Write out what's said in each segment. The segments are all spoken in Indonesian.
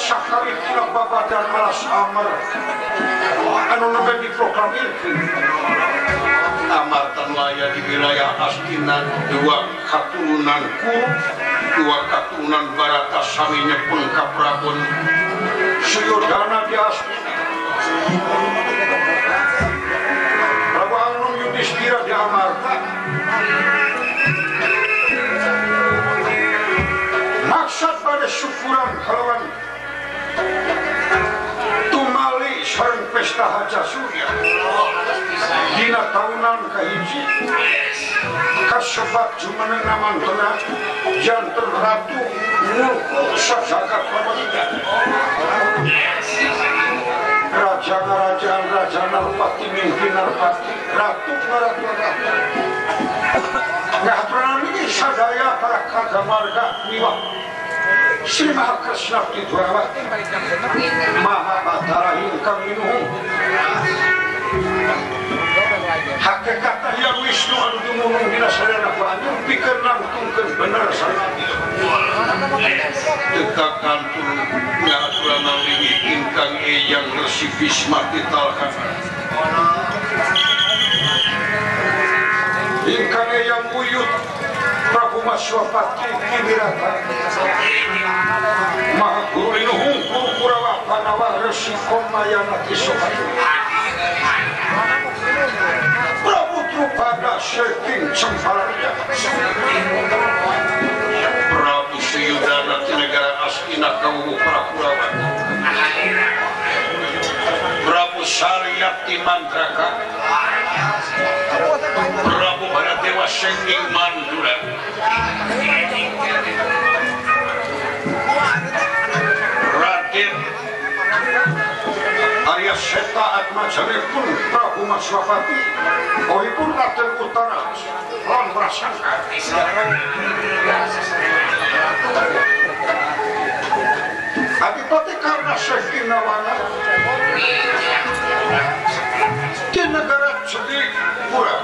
sakali tina babadan malas amar anu nembe diproklamirkeun amatan laya di wilayah Astina dua katurunan Barata sami nyepeng ka Prabon Suryodana di Astina Prabu Anum Yudhistira di Amarta maksud pada syukuran kalawan tumali sareng pesta Haja Surya dina tahunan kahiji kasebat jumeneng namantena janten ratu mulku sajagat pamajikan raja Narpati mimpi Narpati ratu ngahaturan ini sadaya para kaga marga niwa Sri Mahakresna Tidwarawati Mahabhatara ingkang minuhung hakikatna Hyang Wisnu anu dumunung dina sarana banyu pikeun nangtungkeun bener sanadi tekakantul nyaturan lingi ingkang Eyang Resi Bisma titalkan ingkang Eyang Buyut Prabu Maswapati Kimirata Maha Guru Inuhung Guru Kurawa Panawa Resi Komayana Kisopati Prabu Drupada Seking Cemparanya Prabu Suyudana di negara Astina Kawuhu Prakurawan Prabu Saryati Mandraka Prabu Baladewa Senging Mandura Raden Arya Seta Atmajaripun Prabu Maswapati Ohipun Raden Utara Lan Prasangka Adipati Karna Sekinawana di negara Cedik Pura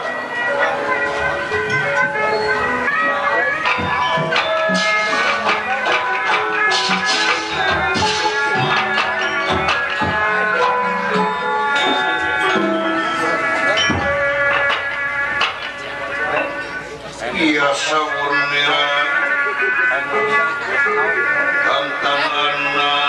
Iya sawurnira tentang anak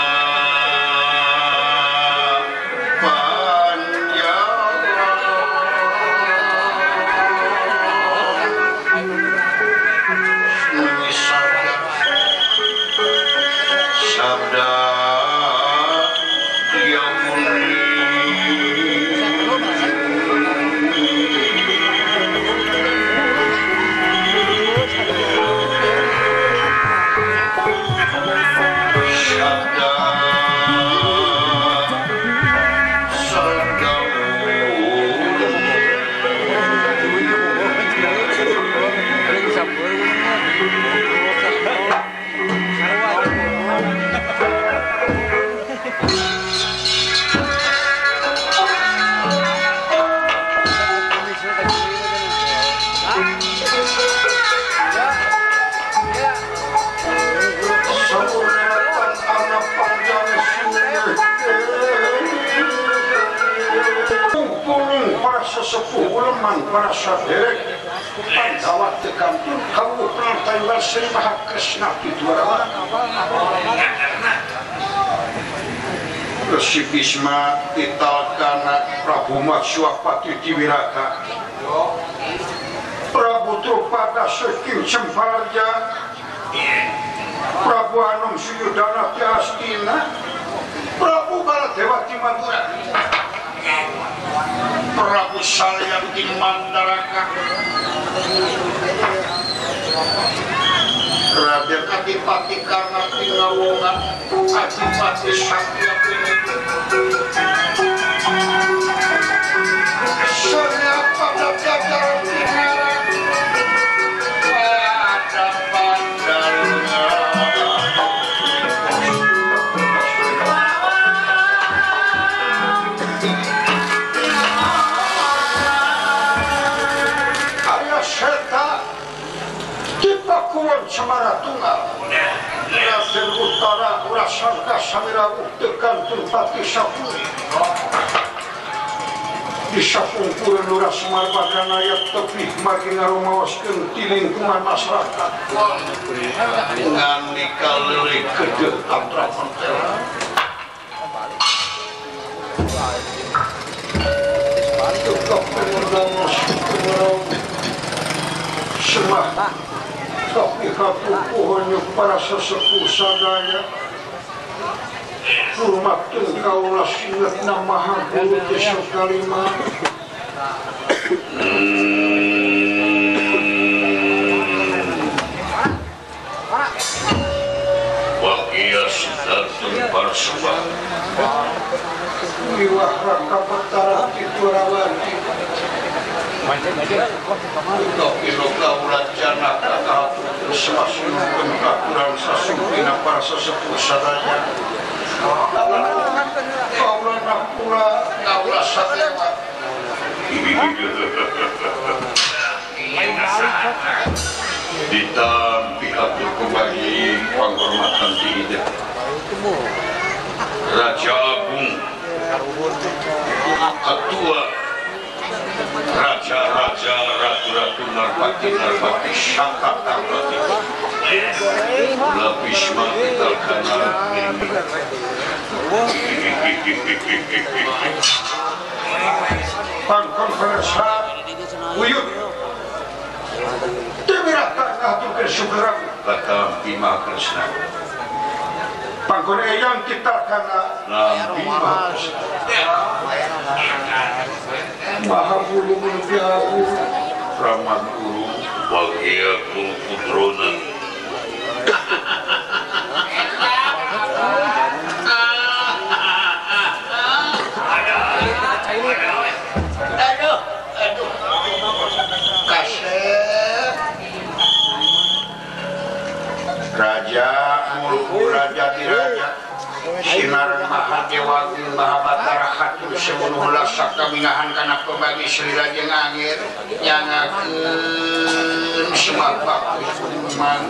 sesepuh uleman para saderek Pandawa tekampun kawu Prantaila Sri Mahakresna Tidwarawati Resi Bisma titalkana Prabu Maswapati Diwiraka Prabu Drupada Seking Cemparja Prabu Anum Suyudana di Astina Prabu Baladewa di Madura Prabu Saryati Mandaraka Raden Adipati Karna Tinawongan Adipati Satya Piniti Surya pada jajaran Tinara pada pandalnya Kuon Semara Tunggal Raden Utara Prasangka samirauh tekantun pati sapul di sapungkur lurah Semar Badan ayat tepi margi ngarumawaskeun ti lingkungan masyarakat ngan dikaleurik kedeu atrapan tukap pengendang semah tapi kapupuhnya para sesepuh sadaya hormatkeun kaula singetna maha guru desa kalima wakia sidartun parsubah wiwah raka betara titurawati tapi lo kaula janaka kahatur semasunkeun katuran sasumpina para sesepuh sadaya kaula napula kaula satewa ditampi atur kembali penghormatan tinggi Raja Agung Ketua Raja-raja ratu-ratu narpati Syakata Rati Lapis mati terkena Pangkonferensa Wuyut Demiratan ngaturkeun sugeraku Batampi Mahakresna Pangkon eyang kita kana Nampi Mahakresna Maha Guru Mulia Guru Ramad Guru Wagia Guru Putrona Raja Mulku Raja Diraja Sinar Mahadewa Mahabatara Khatur Sebunuhullah Sakaminahan Kana Pembagi Sri Raja Ngangir Nyangakeun Semabak Kuman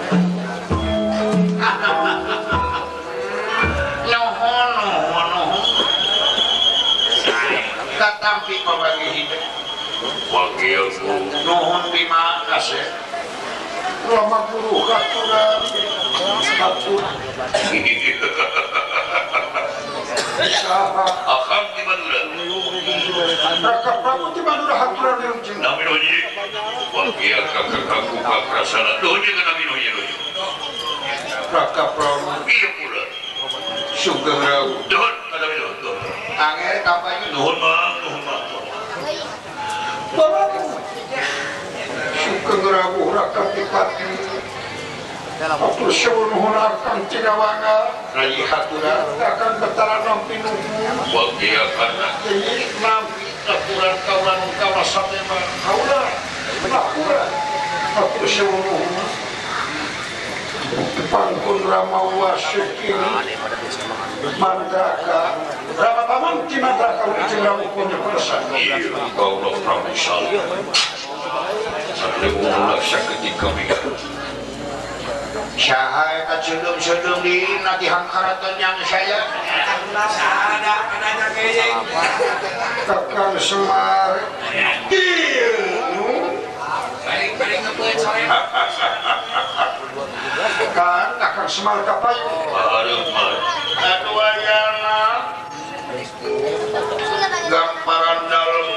Nuhun Katampi Pembagi Hidup Wakil Nuhun Bima Kasih Rama Guru Katuran Katur Akan di Madura Raka Prabu di Madura Haturan Nirunjeng Naminoye Wakia kakak-kakuk kakrasana Donya ke Naminoye Raka Prabu Iya pula Sugeng Rabu Dohon Kada Dohon Angere kampanye Nuhun mah Bapak Sugeng Rabu Raka Tipati Atur Sebunuhun Arkang Tigawanga Raji Hatura akan betara nampi nunggu Wakia kana Jadi nampi aturan kaulan kawasatema Kaulah Lakulah Atur Sebunuhun Pangkun Ramawa Sekin Mandaka Rama Paman Ti Mandaka Ujung Ramu Punya Persan Iya Kaulah Prabu Salih Sampai mengulang seketika mikir Syahai kacundung-cundung di nanti hangkaratan yang saya Kakang Semar Kan Kakang Semar Kapayu Aduh ayana Gamparan dalam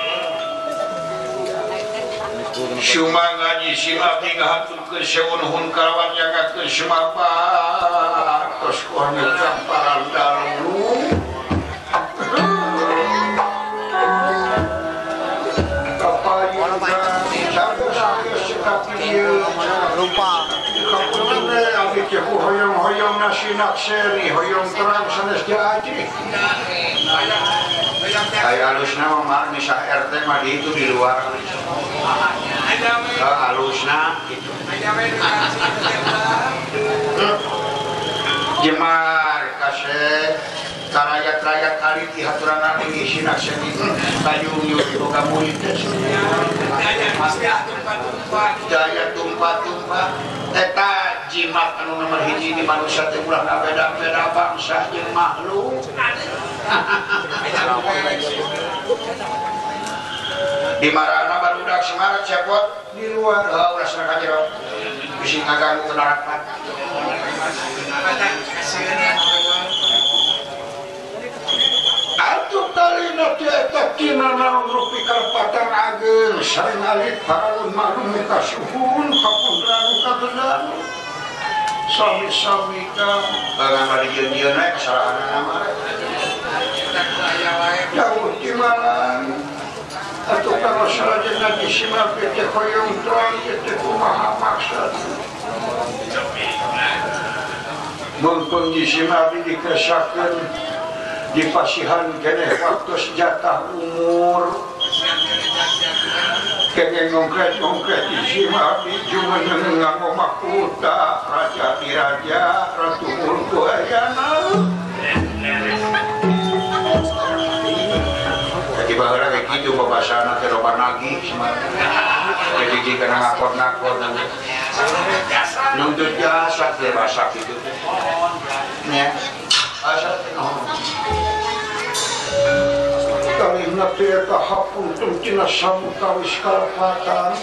Sumangaji simabdi ngahaturkeun sebunuhun kalawan nyagakeun sumabat tos konya gamparan dalu kapayun sagus sekapieun lupa kapune abdi teh hoyong-hoyong nasinak seri hoyong terang sanes diaji Kayak halusna mah misah RT mah di itu di luar. Halusna gitu. Jemar kasih karayat-rayat kali di haturan nabi isina seni kayu nyuri boga murid daya tumpa-tumpa eta jimat anu nomor hiji di manusia teh ulah beda-beda bangsa jeung makhluk. Di marana barudak Semarang cepot di luar ulah sana ka jero. Bisi ngaganggu narapat. Atuh talina teh eta kina naon rupi karepatan ageun sareng alit paralun maklum muka suhun kapundran muka bedan sami-sami ka bagaimana dijieun naik kesalahan nama jauh timalan atuh kalau salah jenah disimak teh hoyong terang teh kumaha maksud mun disimak dikesakeun di pasihan kene waktu sejatah umur kene ngongkret isi abdi cuma nengang makuta raja diraja ratu mulku ayana jadi bahala kayak gitu babasana teh loba nagih jadi jika ngakor-ngakor nuntut jasa teh rasa gitu nya asa teh kalihna teh eta hapunten tina samukawis kalepatan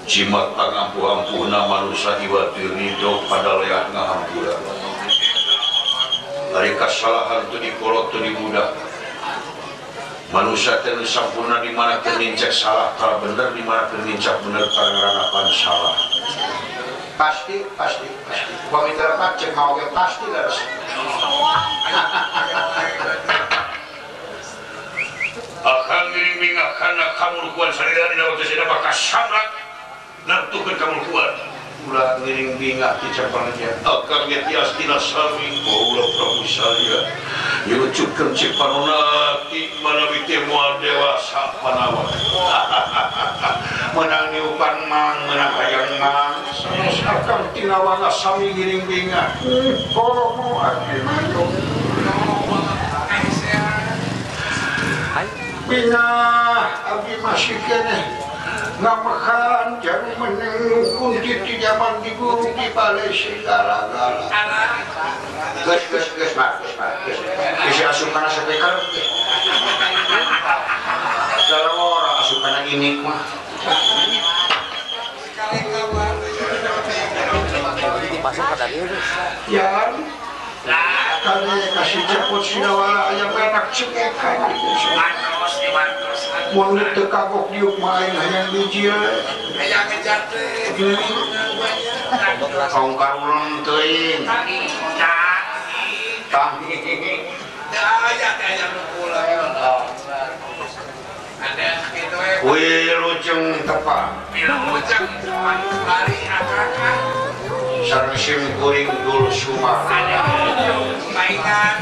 jimat pangampuh-ampuhna manusia iwati ridho pada leah ngahampura ari kasalahan teu dikolot teu dibudak manusia teh sampurna di mana teu nincek salah tara bener di mana teu nincek bener tara ngaranapan salah pasti pamitra pak cek mau ge pasti leres akan ngiring akan kamulkuan sarila dina waktu saya bakal samrak nantukeun kamulkuan ulah ngiring bingah ti capannya akan ge tias tina sami ulah prabu salya nyucupkeun cek panonna ti manawi teh moal dewasa panawa menang niupan mang menang hayang mang sanes akan tina wanga sami ngiring bingah kolomo akhirna bina abdi masih kene ngamakan jangan menengukun di zaman di guru di balai segala-gala ges mak isi asukan sepekar dalam orang asukan ini mah ya kali kasih cepot sinawala ayam enak cekekan mulut tekagok diuk main hayang dijil hayang ngejate kongkar ulun teuing tangi ayat nukula ada kitu we lujeng tepa lujeng lari akak sareng sim kuring dul sumar mainan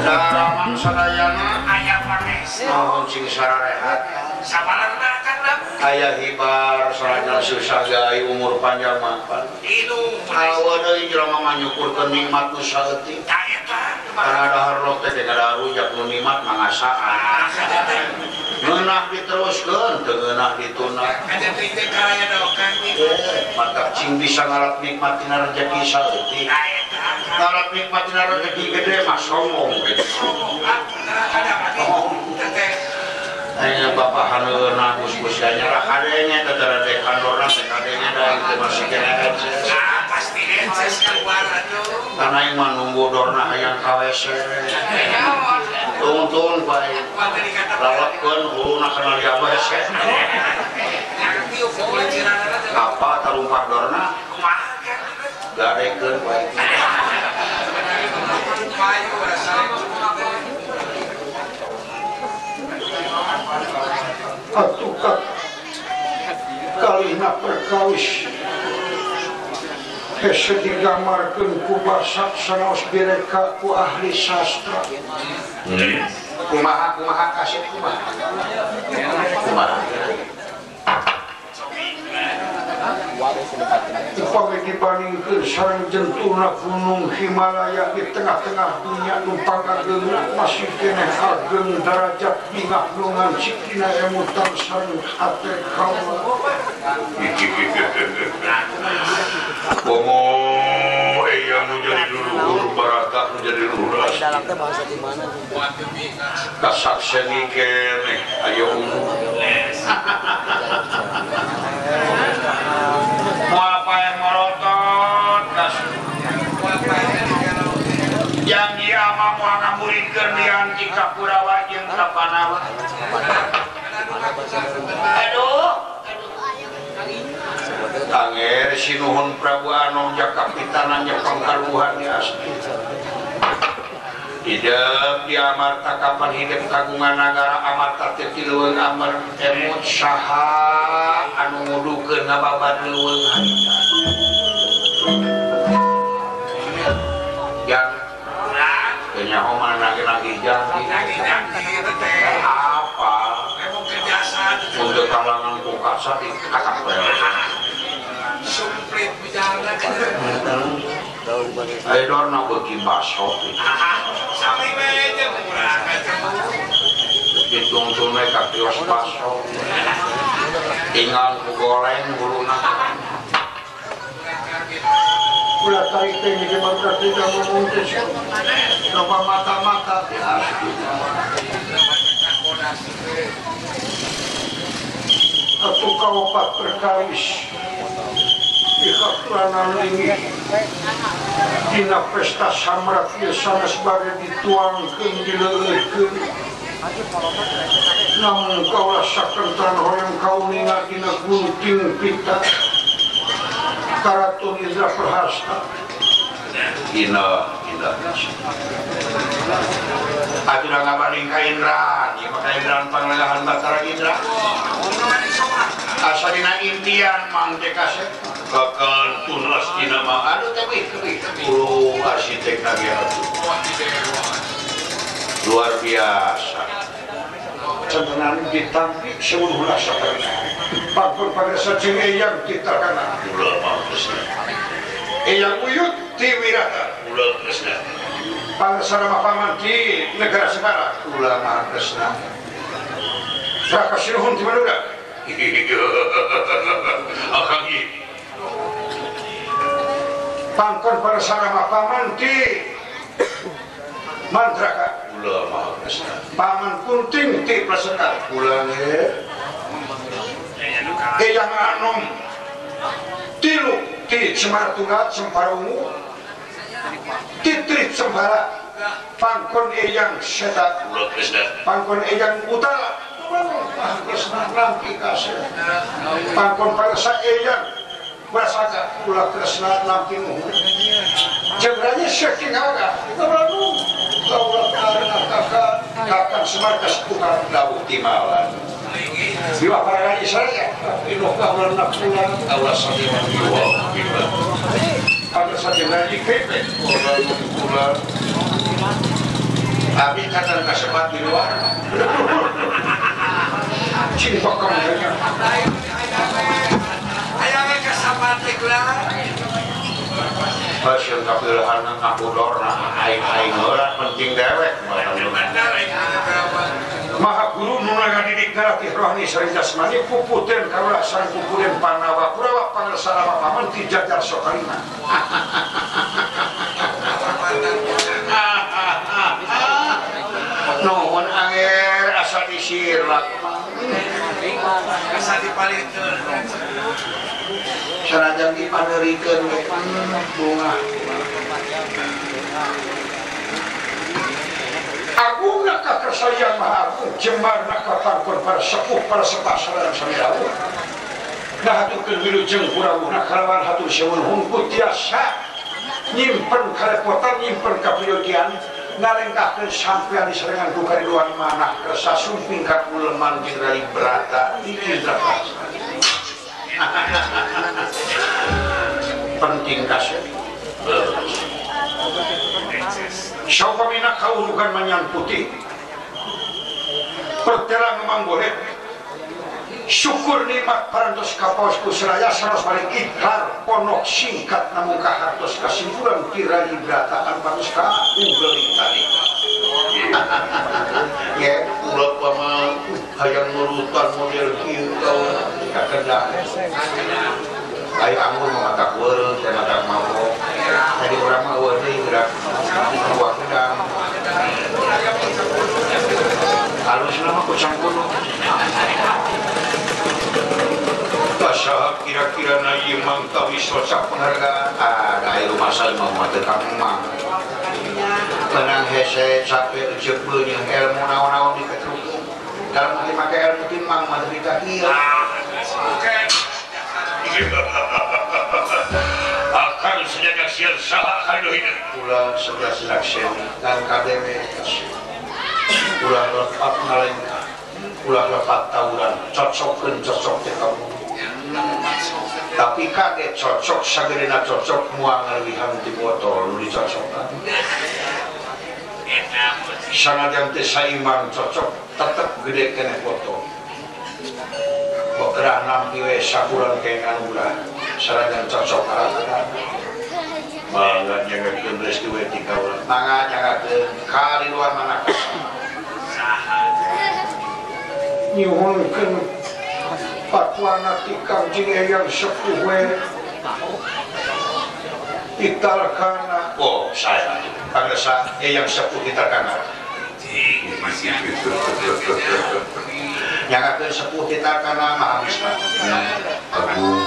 dalam sadayana aya panes naon cing sararehat sabarna kan aya hibar sarana susah gai umur panjang mapan itu aweun deui jelema manyukurkeun nikmat nu saeutik karena dahar rok teh kada rujak nu nikmat mangasaan ngeunah diteruskeun teu ngeunah ditunda aja teh karaya dokan mantap cing bisa ngalap nikmat tina rezeki saeutik ngalap nikmat tina rezeki gede mah sombong ayeuna bapak haneuna bus-bus nyarah kadenya tetara dek kandorna teh kadenya da itu masih kena ekses pasti ekses keluar atuh karena yang menunggu dorna hayang ka WC tungtung bae lawatkeun huluna kana dia WC apa tarumpah dorna kumaha gadekeun bae atuh kalihna perkawis hese digamarkeun ku basak sanaos direka ku ahli sastra kumaha kasih kumaha upami dibandingkeun sareng jentuna gunung Himalaya di tengah-tengah dunia numpang ageng masih keneh ageng derajat bingah nungan cikina emutan sareng hate kaula. Komo yang menjadi luhur barata menjadi luhur asli. Kasaksian kene ayo mau apa yang merotot kas yang dia mau ngamuritkeun dian jika Kurawa jeung ka Panawa. Aduh Tanger sinuhun Prabu Anom jaka pitananya pangkaluhan ya asli. Hidup di amarta kapan hidup kagungan negara amarta tetiluan amar emut saha anu ngudukeun ngababan leuweung harita. Yang kenya oman lagi janji apa untuk kalangan kukasa di kakak sumplit bicara ayo dorna beuki baso sami we jeung urang ditungtun we ka kios baso tinggal ku goreng guluna Ulah tarik teh ge marka tidak ngomong teh coba mata-mata teh asli. Atuh kaopat perkawis ikhlanan lingi dina pesta samrat ieu sanes bade dituangkeun dileueutkeun namun kaulah sakentan hoyong kauninga dina gunting pita karatun Indra Prahasta Indra Aduh ngabanding ka Indra ieu mah ka Indra Panglegahan Batara Indra asalina impian mang teh kasep kakal tunas dina mah aduh tapi kulo arsitek nage luar biasa cendenan ditampi seuluh ulah saperna pagpun pagresa jeung eyang kita kana ulah mah Kresna eyang uyut ti wirata ulah Kresna pagresa mah paman ti negara Semarang ulah mah Kresna Raka sinuhun ti manuda akang ieu pangkon pagresa mah paman ti Mandraka ulah mah Kresna paman kunting ti Prasekar ulah ge eyang Anom tilu ti Cemara Cempara Ungu titrit Cempara pangkon eyang Seta ulah Kresna pangkon eyang Utara Kresna nampi kasih pangkon pagresa eyang Brasaka ulah Kresna nampi nuhun jendranya saking haga kabranu kaulah karena kakak semarkas tukar dawuh timalan biwa paragani saya ino kaulah nakulan kaulah sadiman biwa biwa pagresa jendranya kepe ulah abi kata kasebat di luar cinta kamunya aya we kasabat teh kurangan pasien kapilahan ngakudorna aing heula penting dewek Maha Guru nunaga didik naratih rohani sareng jasmani puputeun karulah sareng puputeun Panawa Kurawa pagresa mah paman ti jajar sokalina nuhun anger asa disirlak asa dipaliteun sanajan dipaneurikeun bunga agungna kakersayaan Maha Agung jembarna kapangkon para sepuh para sepasaran samirawuh ngahaturkeun wilujeng kurawuhna kalawan hatur seueun hungkul tiasa nyimpen karepotan nyimpen kapriyogian ngalengkahkeun sampean diserengan ku kariduan manah kersa sumping kakuleman jeung dari berata di Indra Prahasta penting kasih saupamina kaurukan manyan putih perterang memang boleh syukur nikmat parantos kapaosku seraya saros balik ikrar ponok singkat namun kahartos kasimpulan kira diberatakan patus ka unggeling tadi ya ulat pama hayang nurutan model kieu kau kakenda aya anggur mamatak weureuh teh matak mabok tadi urang mah eueuh deui gerak buah gedang halusna mah kucang kuno kasaha kira-kira na ieu mangkawi sosak penghargaan da aya rumah saya mah teu kang mang menang hese capek uceuk beunyeung ilmu naon-naon diketruk dalam hati make ilmu timang mah teu kieu akan sejajar siar saha kanu hidup ulah sebelas laksen dan KDW ulah lepat ngalengka ulah lepat tawuran cocokkeun cocok teh kamu tapi kaget cocok sageuna cocok moal ngalihan di botol nu dicocokkan sanajan teh saimbang cocok tetep gede keneh botol bekerah nampi we sakuran kengan ulah sanajan cocok arah-arah mangga nyanggakeun restu we ti kaula mangga nyanggakeun ka di luar manakah nyuhunkeun patwana ti Kangjeng Eyang Sepuh we ditalkana oh saya pangresa Eyang Sepuh ditalkana nyanggakeun sepuh ditalkana mah habisna agung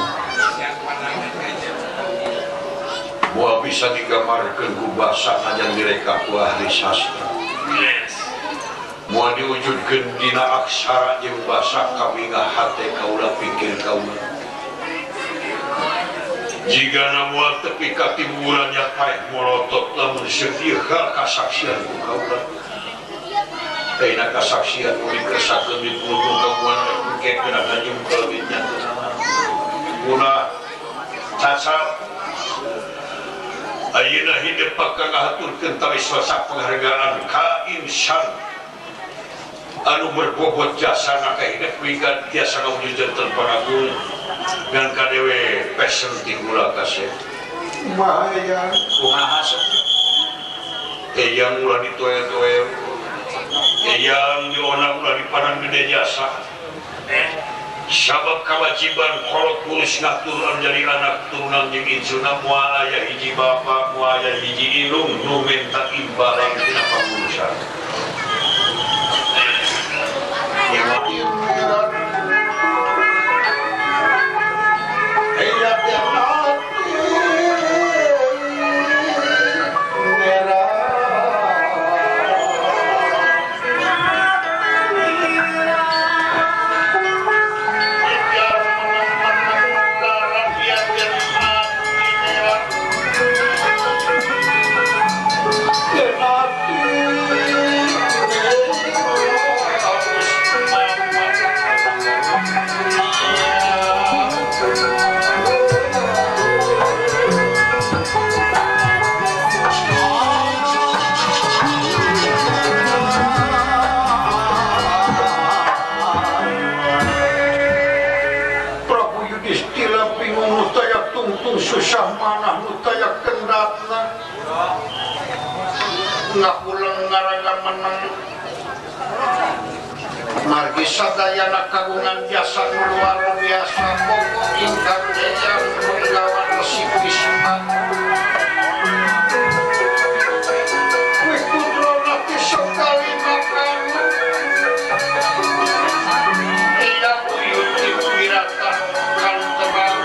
moal bisa digambarkeun ku basa ajan direka ku ahli sastra moal diwujudkeun dina aksara jeung basa kabingah hate kaula pikir kaula jigana moal tepi ka timburan nya paeh molotot lamun seutieu hal kasaksian ku kaula ayeuna kasaksian nu dikesakeun di pulung kamuan engkeun kanjeng kalbitnya ulah cacal ayeuna hidup pakang ngahaturkeun tawis wasak penghargaan ka insan anu berbobot jasana ka hidup wigan tiasa ngawujudankeun panagun ngan kadewe pesen ti kula kasih mahaya kumaha eyang ulah ditoel-toel eyang diona ulah dipanang gede jasa sabab kewajiban kolot kulus ngatur jadi anak turunan jeung insuna moal aya hiji bapa moal aya hiji indung nu minta imbalan tina pangulusan susah manah nutaya kendatna ngapulang ngaraga menang margi sadayana kagungan biasa luar biasa pokok ingkang eyang menggawan resik wisman wikudro nati sekali makan eyang uyuti wirata kan terang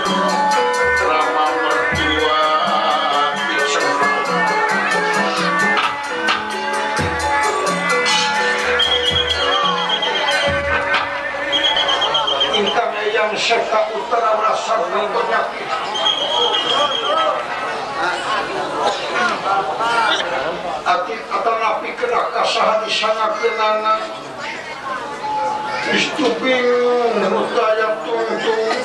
serta utara merasa penyakit atau napi kena kasahan di sana kenana istu bingung nutaya tungtung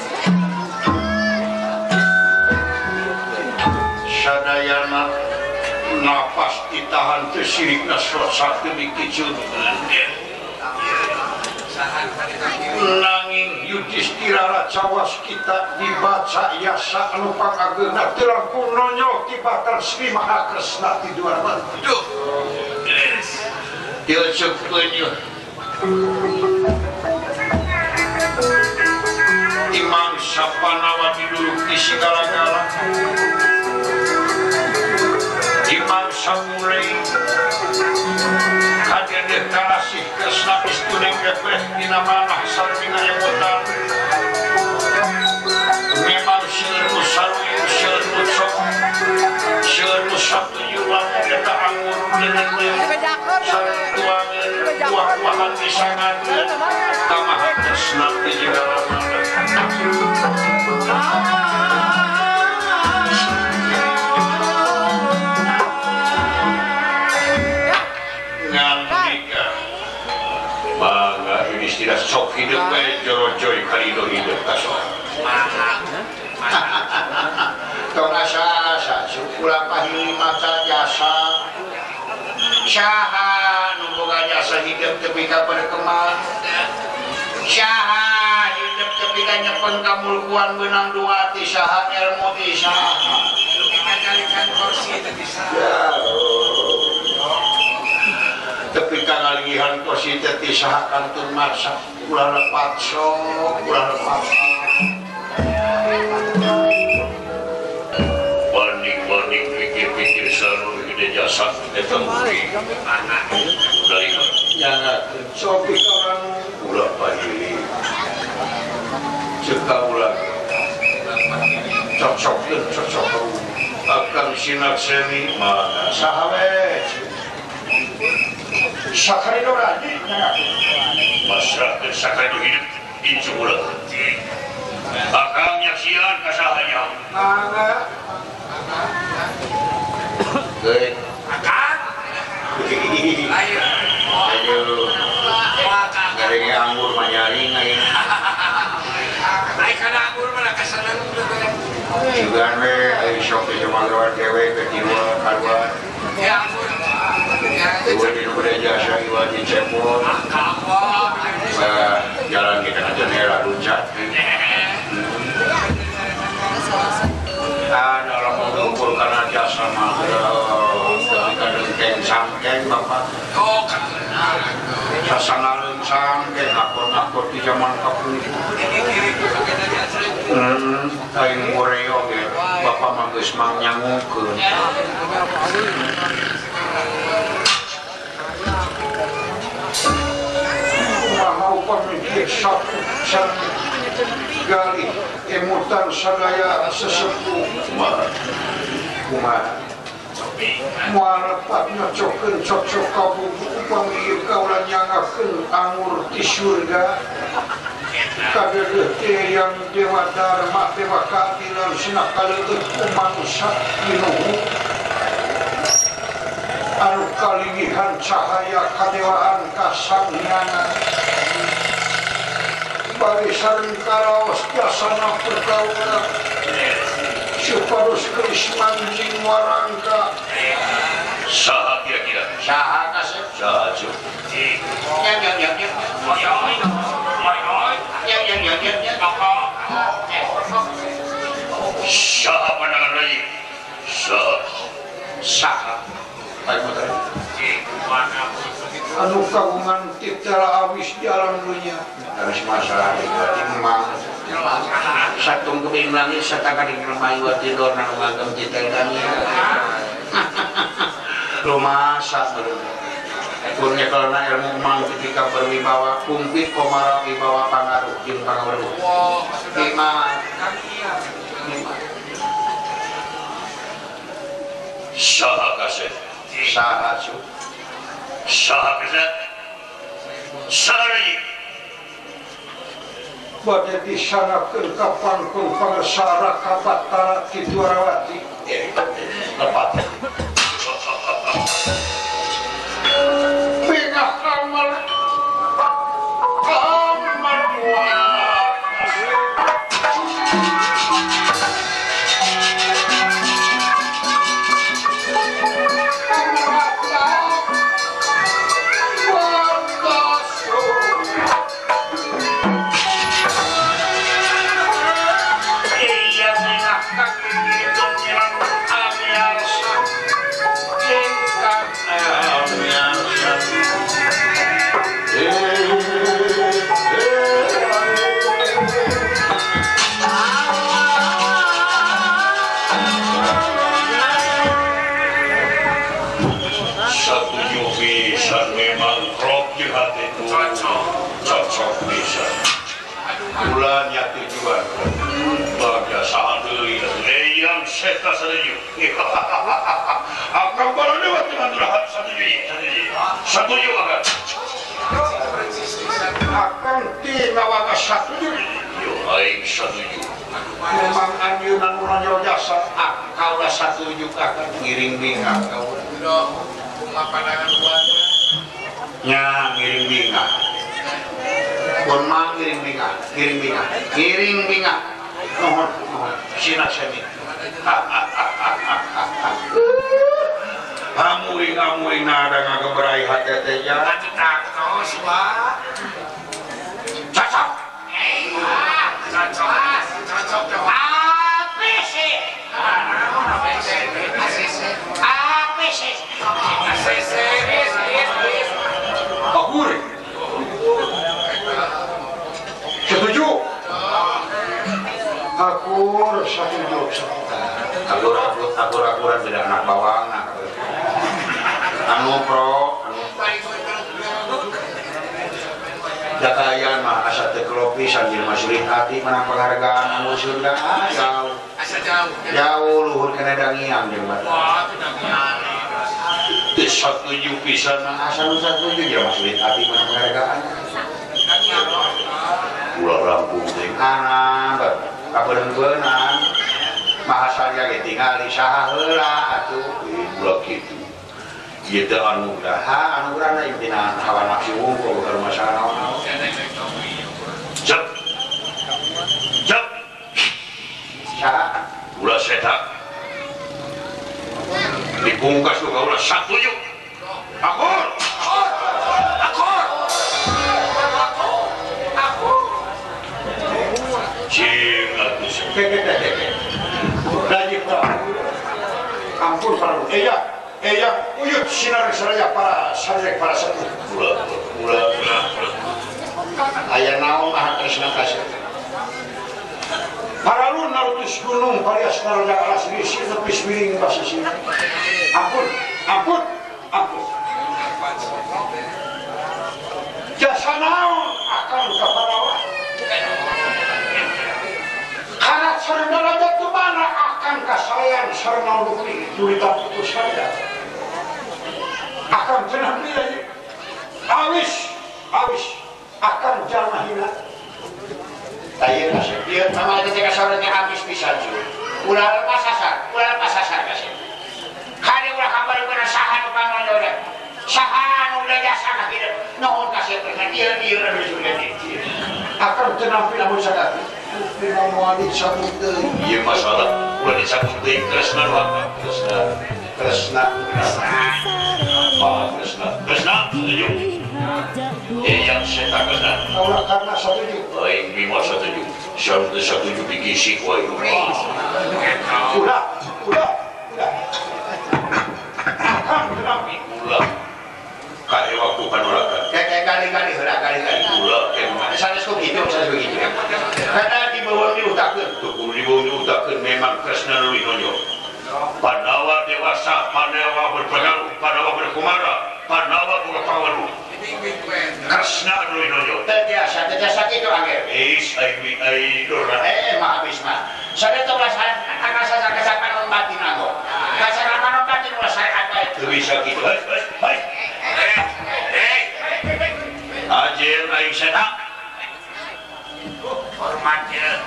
sadayana napas ditahan tesirikna selesai dikicun nanging Yudhistira cawas kita dibaca yasa anu pangageuna teu langkung nonyol ti Batar Sri Mahakresna ti Dwarman. Duh. Teu ceupkeun yeuh. Imang sapanawa diduluk di segala-gala. Imang samulai kadedeh kalasih kresna istuneng gepreh dina manah sarmina emutan. Memang seueur nu saruyu seueur nu sok seueur nu satuju lamun eta anggur leungeun sartuangeun buah-buahan disangadeun tamaha tresna ti jelema. Ngandika mangga Yudhistira sok hidup bae jorojoy kalido hidup kasok. Tong asa-asa syukur pahili mata jasa saha nu boga jasa hidup tepi ka berkembang saha hidup tepi ka nyepen kamulkuan beunang dua ti saha ilmu ti saha kita carikan kursi teh saha tepi ka ngalihan kursi teh saha kantun marsa ulah lepat sok ulah lepat Banding pikir-pikir saru gede jasa eta murid anak dari Jangan cobi orang ulah pahili ceka ulah cocok akan sinak seni mana sahabat sakari dorani masyarakat sakadu hidup incu ulah akan nyaksian kasahanya mana Good. Ayo. Garing anggur manyaring ayo. Ay kana anggur mana kasanan Juga we ayo sok teh cuma lewat dewe ke tiwa kadua. ya anggur. Dewe di nu jasa iwa di cepot. Jalan kita aja nera luncat. Ada orang mengumpul karena jasa mah tapi kadang sangkeng bapak Oh kenal. sasangareun sangkeng ngakor-ngakor di zaman kapungkur aing mureo ge bapak mah geus mangnyangukeun mau pemikir satu gali emutan sadaya sesepuh kumaha muarapat nyocokeun cocok kabubu upami kaulah nyangakeun anggur di surga kadeuh teh yang dewa dharma dewa keadilan cenah kaleukeun ku manusia minuhu anu kalingihan cahaya kadewaan kasanghyana bari sareng karaos jasana pergaulan supados geus manjing warangka saha kira-kira saha kasep saha cuk saha pandangan lagi saha ayo motor anu kagungan titela awis di alam dunia harus masalah di memang satu kebing langit sataka di rumah iwa tidur nang ngagem citegannya rumah satu kurnya kalau ilmu mang ketika berwibawa kumpit komara wibawa pangaruh jin pangaruh lima saha kasih saha su saha kasih saha lagi badai disanakeun ka pangkung pangasara ka Battara ti Dwarawati lepat bengah kamar pisan memang krok jeung hati itu cocok pisan. Bulan ya tujuan bagian deui yang seta sadeju. Akan balana waktu mandurahan satuju akan. Akan tinawaga satuju. Yo aing satuju. Memang anjeunna nu ranyo jasa kaula satuju akan ngiring bingah kaula. Kumaha pandangan buatna? Nya ngiring bingah. Pun mah ngiring bingah. Mohon, sina seni. Amuing nada ngageberai hate teh ya. Tos, Pak. Cocok. Cocok dong. Akur. Setuju. Akur setuju. Akur beda anak bawang. Anu pro, Dakayan mah asa teu kelopi sambil masulit hati menang penghargaan anu surga jauh. Asa jauh. Jauh luhur kana dangiang jeung mah. Wah, itu dangiang. Teu satuju pisan Asa nu satuju jeung masulit hati menang penghargaan. Dangiang loh. ulah rampung teh. Anak kabeureunan mahasaya ge tingali saha heula atuh. Ulah kitu. Ieu teh anugerahna impinan hawa nafsu wungkul bukan masalah naon-naon. Jap. Saha? Ulah setak. Dipungkas juga ulah satuju. Akur. Cing atuh sih. Lagi Prabu. Ampun Prabu. Eyang uyut sinar saraya para sarek para sepuh. Ulah. Aya naon mah tresna kasih. Paralun narutus gunung parias naraja alas risi nepis miring basa sini. Ampun. Jasa naon akan kaparawa. Karena sareng naraja tu mana akan kasayan sareng naon dulita putus saya. Akan cenah pilih. Awis akan jalma hina. Tayeu kasih. Ieu mah ketika saureng habis pisan ju. Ulah lepas sasar kasih. Kade ulah kambareukeun saha nu pangondore. Saha nu udah jasa ka kieu. Nuhun kasih perkan ieu anu sudah di. Akan cenah pila mun sadaki. Pila moal dicabut deui. Ieu masalah ulah dicabut deui Kresna doang. Kresna. Kresna setuju. Yang setak Kresna. Kaulah karena satuju. Aing bima satuju. Syam teu satuju bigisik wae. Udah. Akan kenapa? Ulah. Kae waktu panolakan. Kayak kali-kali. Ulah kemana? Sanes kok gitu. Karena di bawah diutakeun. Tuh kudu dibawa memang Kresna leuwih nonjol. Pandawa dewasa, Pandawa berpengaruh, Pandawa berkumara, Pandawa boga pawalu. Kresna leuwih nonjol. Tetiasa kitu angger. Ai dora. Mah habis mah. Sada teu belasan akan sasa kesakan batin anggo. Kasakan batin ulah syariat bae. Teu bisa kitu. Hai. Ajel aing setak. Hormatnya.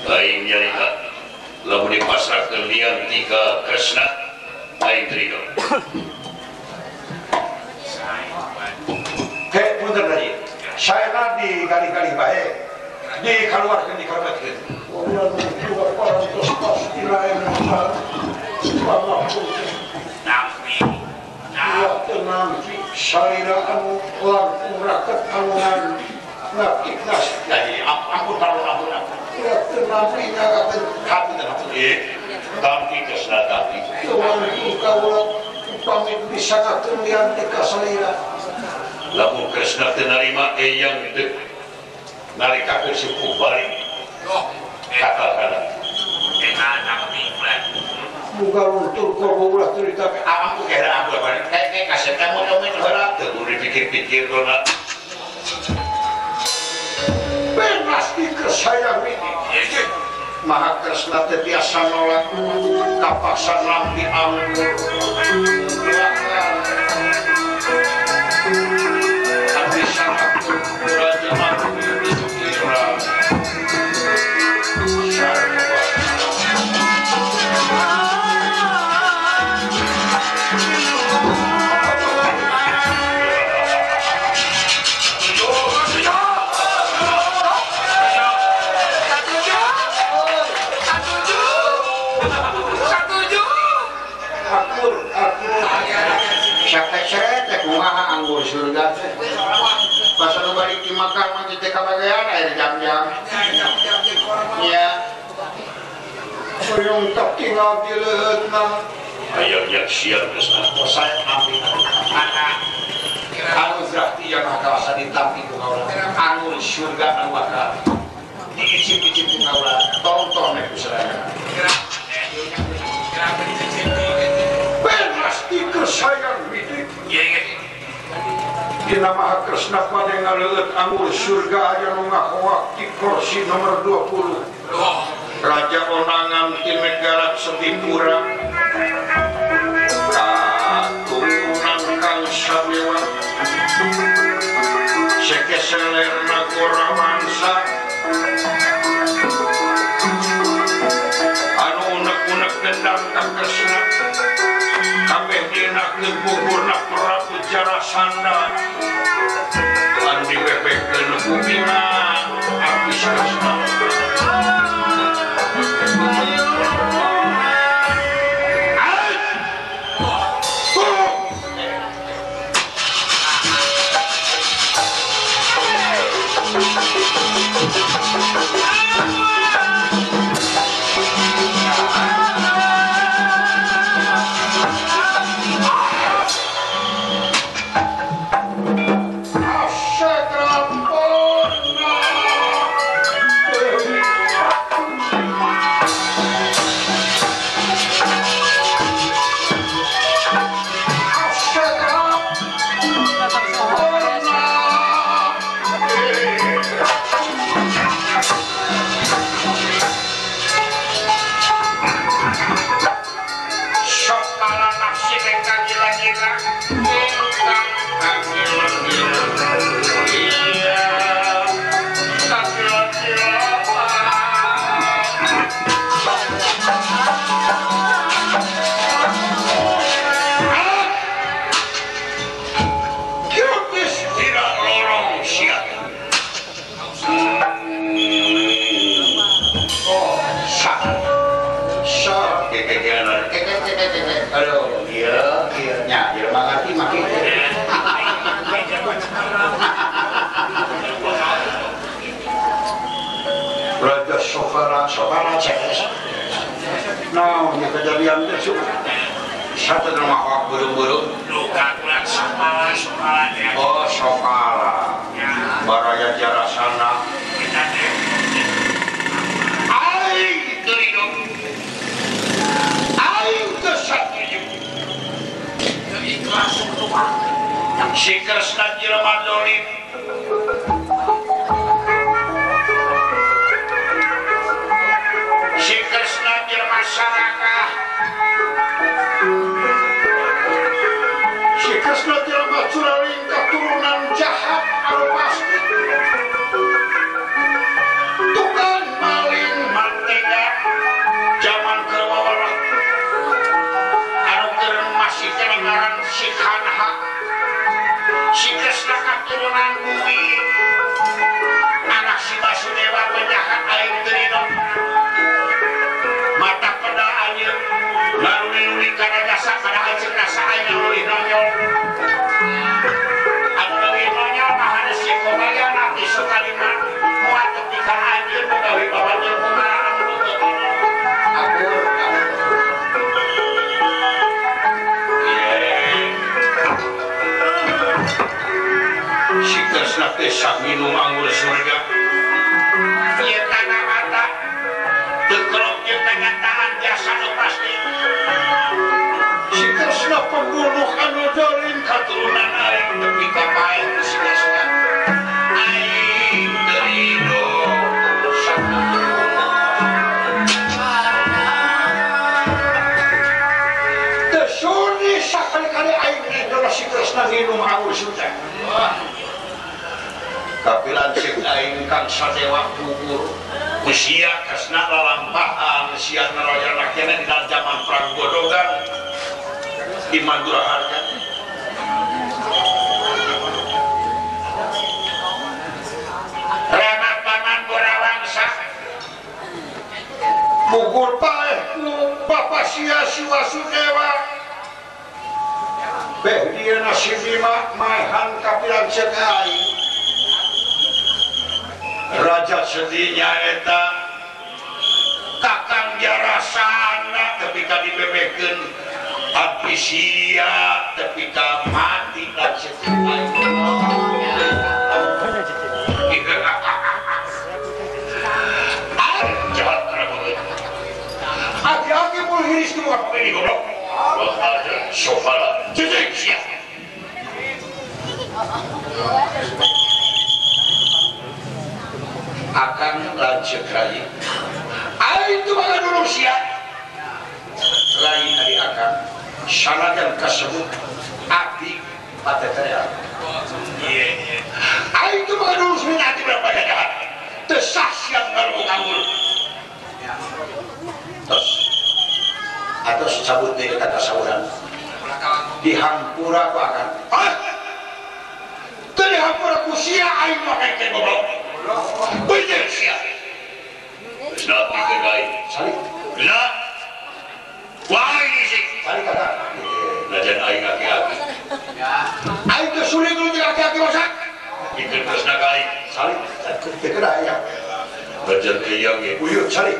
Aing nyarita. Lamun dipasrahkeun lian ti ka Kresna, aing terido. Punten tadi. Saya di kali-kali bae. Dikeluarkeun dikaremetkeun. Saya anu langkung raket anunan ngakitnas. Jadi ampun. Ya tenang ngagakeun hati dan hati. Tampi Kresna tampi. Tuhan kaulah upami bisa ngakeun lian ti ka salira. Lamun Kresna teu narima eyang teu nalikakeun sepuh balik. Kata-kata. Anak mingguan. Muga luntur kobo ulah cerita ke Aku kira aku apa? Kayak kasih kamu dipikir-pikir dona benas dikersayang ini Maha Kresna teh biasa nolak kapaksan lampi anggur tapi sangat raja aku dikira kumaha anggur surga teh pas anu balik di makan mah teh kabagean air jam-jam nya oyong tak tinggal di leutna ayam siap geus saya ambil anu berarti yang kawasan ditampi ku kaula anggur surga anu bakal diicip-icip ku kaula tonton ku sadaya benas dikersayang bidik Dina Maha Kresna pada ngaleut anggur surga aya nu ngahoak di kursi nomor 20 Raja Onangan di negara Sepipura katurunan Kang Samewa sekeseler nagora mansa anu unek-unek gendang Kang Kresna kabeh dina kegugurna Prabu Jarasanda anu dibebekeun ku Bima Abis Kresna Raja Sofara CS nah ini kejadian itu satu rumah wak buru-buru luka kulat Sofala oh Sofala Baraya Jarasana aing keridung aing kesatuju ikhlas si Kresna jelema dolim si Kresna jelema sarakah si Kresna jelema curaling keturunan jahat anu pasti tukang maling mantega zaman kerwawalah anu keur masih kedengaran si Kanha si Kresna keturunan bumi anak si Basudewa penjahat aing geuninong mata peda anjeun lalu kana jasa kana ajeun rasa aing leuwih nonyol anu leuwih nonyol mah hanes si Komaya nanti sukalima muat ketika anjeun boga wibawa jeung kumara anu leuweut akur si Kresna teh minum anggur surga ieu tanah mata teu kelok jeung kenyataan jasa nu pasti si Kresna pembunuh anu dolim katurunan aing tepi ka pae terusna nginum anggur sudah kapilan cek aing kang sadewa gugur usia kasna lalampahan sia narayana kene dina zaman perang godongan di Madura Harja Rama Paman Gorawangsa gugur paeh ku Bapak Sia Siwasudewa beh dia nasib lima maehan kapilan cek aing Raja sedihnya eta kakang jarasana ketika dibebekeun abdi sia ketika mati dan sedih jahat kerabat aki-aki mul hiris ku apa ini goblok sofala jejek sia akan lanjut rai itu maka dulu siap rai dari akan sanajan kasebut abdi pateterean itu maka dulu sudah nanti berapa jahat tesah siap ngaruh ngawur terus atau cabut dari kata sauran dihampura apa akan dihampura kusia aing makanya goblok bener siap senap dikegai salik bener wah ini sih salik kata najan aing aki-aki aing kesulit dulu aki-aki masak ikut terus nagai salik dikegai ya najan keyang ya uyut salik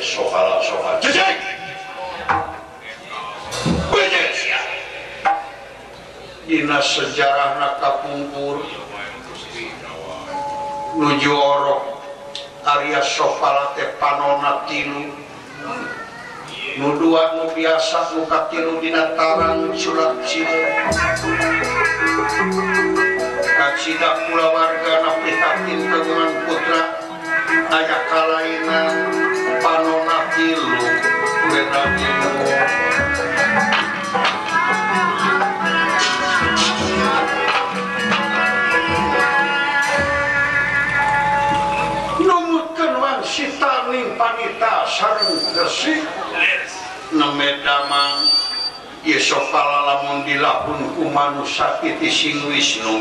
sokala jejek bener siap dina sejarah nakapungkur nuju orok Arya Sofala teh panona tilu nu dua nu biasa nu katilu dina tarang surat cina kacida kulawarga na prihatin kagungan putra aya kalainan panona tilu beranimu sitaning panita sareng resik nemedamang Yesopala lamun dilapun ku manusia piti sing Wisnu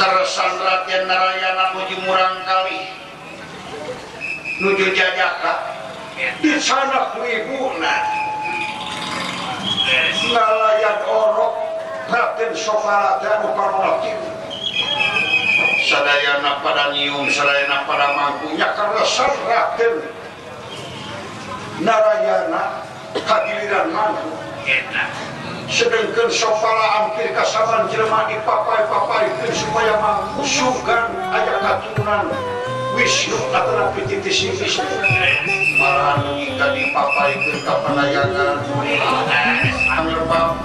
teresan Raden Narayana nuju Murangkali nuju Jajaka di sana ku ibuna ngalayan orok Raden Sopala teh anu parona sadayana pada nyium sadayana pada mangkunya karena Raden Narayana kagiliran mangku sedangkan Sopala hampir kasaban jelema dipapai-papaikeun supaya mangkusugan aya katurunan Wisnu atau pititi si Wisnu malahan jika dipapaikeun ka panayagan angrebab